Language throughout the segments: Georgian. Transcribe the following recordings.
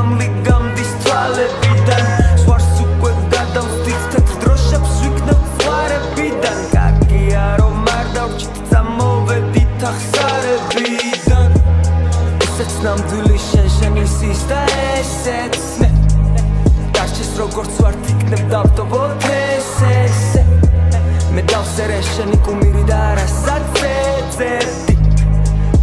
გამლი გამდის თვალებიდან ზღვარს უკვე გადავსდით თეთრ დროშებს ვიქნებ ზღვარებიდან კარგია რომ არ დავრჩით წამოვედით ახსარებიდან ესეც ნამდვილი შენშენისის და ესეც მე დარჩეს როგორც ვართ იქნებ დავტოვოთ ესე მე დავწერე შენი კუმირი და რასაც ეძებდი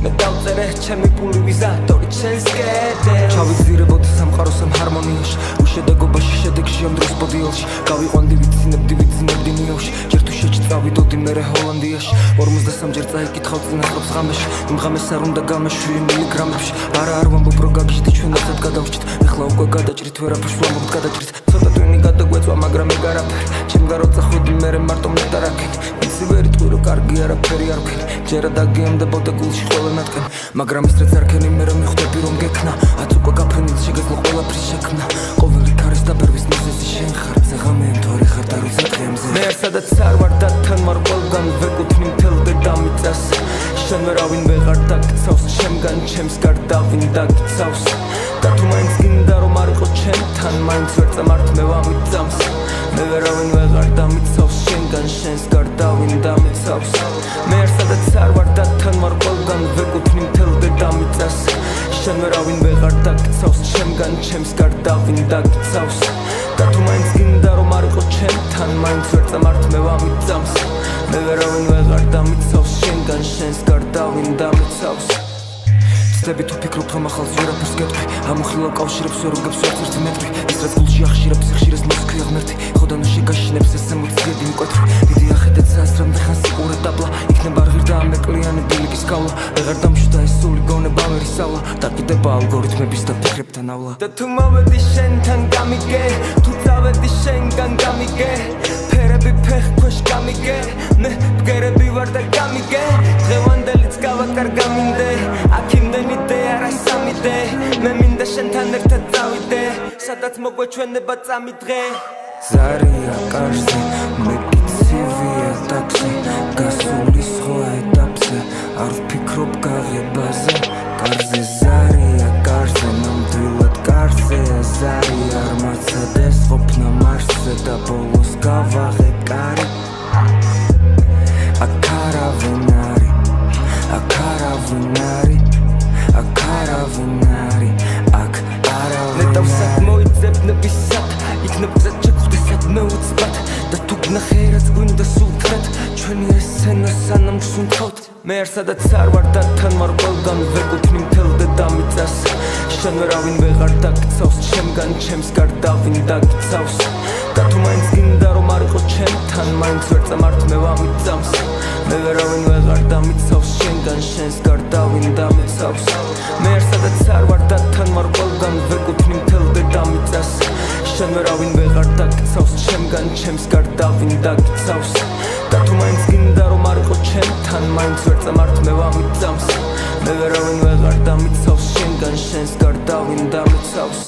მე დავწერე ჩემი პული ვიზატორი ჩემს კედელში ჩავიზირებოდი სამყაროს ამ ჰარმონიაში უშედეგობაში შედეგში ამ დროს პოდიალში გავიყვანდი ვიცინებდი ნიავში ჯერ თუ შეჭწავიდოდი მერე ჰოლანდიაში 53 ჯერ წაიკითხავ წინასწრაფს ღამეში იმ ღამეს არ უნდა გამეშვი მილიგრამებში არ ვამბობ რო გაგიჟდი ჩვენ ერთად გადავჭით ეხლა უკვე გადაჭრით ვერაფერს ვამბობთ გადაჭრით ცოტა ტვინი გადაგვეწვა მაგრამ ეგ არაფერი ჩემგან რო წახვედი მერე მარტო მეტარაკენი იცი ვერ იტყვი რო კარგი არაფერი არ ვქენი ჯერა დაგიემდებოდა გულში ყველა ნატკენი მაგრამ ის რაც არ ქენი მე რომ მიხვდები რომ გექნა აც უკვე გაფრენილ შეგეძლო ყველაფრის შექმნა ყოველი ქარის დაბერვის მიზეზი შენ ხარ ზეღამე მთვარი ხარ და როცა დღემზე მე სადაც არ ვარ და თან ვარ ყველგან ვეკუთვნი მთელ დედამიწას შენ ვერავინ ვეღარ დაგიცავს ჩემგან ჩემს გარდა ვინ დაგიცავს და თუ მაინც გინდა რომ არ იყო ჩემთან მაინც ვერ წამართ მე ვამიწამს მე ვერავინ ვეღარ დამიცავს შენგან შენს გარდა ვინ დამიცავს მე სადაც არ ვარ და თან ვარ ყველგან ვეკუთვნი მთელ დედამიწას შენ ვერავინ ვეღარ დაგიცავს ჩემგან ჩემს გარდა ვინ დაგიცავს და თუ მაინც გინდა რომ არ იყო ჩემთან მაინც ვერ წამართ მე ვამიწამს მე ვერავინ ვეღარ დამიცავს შენგან შენს გარდა ვინ დამიცავს ცდები თუ ფიქრობ რომ ახალს ვერაფერს გეტყვი ამოხილავ კავშირებს ვერ უგებს ვერცერთი მეტყვი ის რაც გულში ახშირებს სიხშირეს მოსქრია ღმერთი ხოდანო შეგაშინებს ეს ემოციები მკვეთრი დიდი ახედეთ სასრამდე ხან სიყურე დაბლა იქნება არღირ და ამეკლიანი დილიკის გავლა ვეღარ დამშვიდა ეს სული გონება ვერ ისავლა დაკიდება ალგორითმების და ფიქრებთან ავლა და თუ მოვედი შენთან გამიგე თუ წავედი შენგან გამიგე ფერები ფეხ ქვეშ გამიგე მე ბგერები ვარ და გამიგე დღევანდელიც გავაკარგა მინდე აქ იმდენი დე არა სამიდე მე მინდა შენთან ერთად წავიდე სადაც მოგვეჩვენება წამი დღე ზარია კარზე მე კიცივია ტაქსი გასული სხვა ეტაპზე არ ვფიქრობ გაღებაზე კარზე ზარია კარზე ნამდვილად კარზე ზარი არ მაცადეს ყოფნა მარსზე და ბოლოს გავაღე კარი აქ არავინ აქ არავინ ნეტავსად მოიძებნებისად იქნებ გზად შეხვდისად მე უცბად და თუ გნახერაც გვინდა სულთნად ჩვენი ესცენა სანამ გსუნთქავთ მე არ სადაც არ ვარ და თან ვარ ყველგან ვეკუთვნი მთელ დედამიწას შენ ვერავინ ვეღარ დაგიცავს ჩემგან ჩემს გარდა ვინ დაგიცავს და თუ მაინც გინდა რომ არ იყო ჩემთან მაინც ვერ წამართ მე ვამიწამს მე ვერავინ ვეღარ დამიცავს შენგან შენს გარდა ვინ დამიცავს მე არ სადაც არ ვარ და თან ვარ ყველგან ვეკუთვნი მთელ დედამიწას შენ ვერავინ ვეღარ დაგიცავს ჩემგან ჩემს გარდა ვინ დაგიცავს და თუ მაინც გინდა რომ არ იყო ჩემთან მაინც ვერ წამართ მე ვამიწამს მე ვერავინ ვეღარ დამიცავს შენგან შენს გარდა ვინ დამიცავს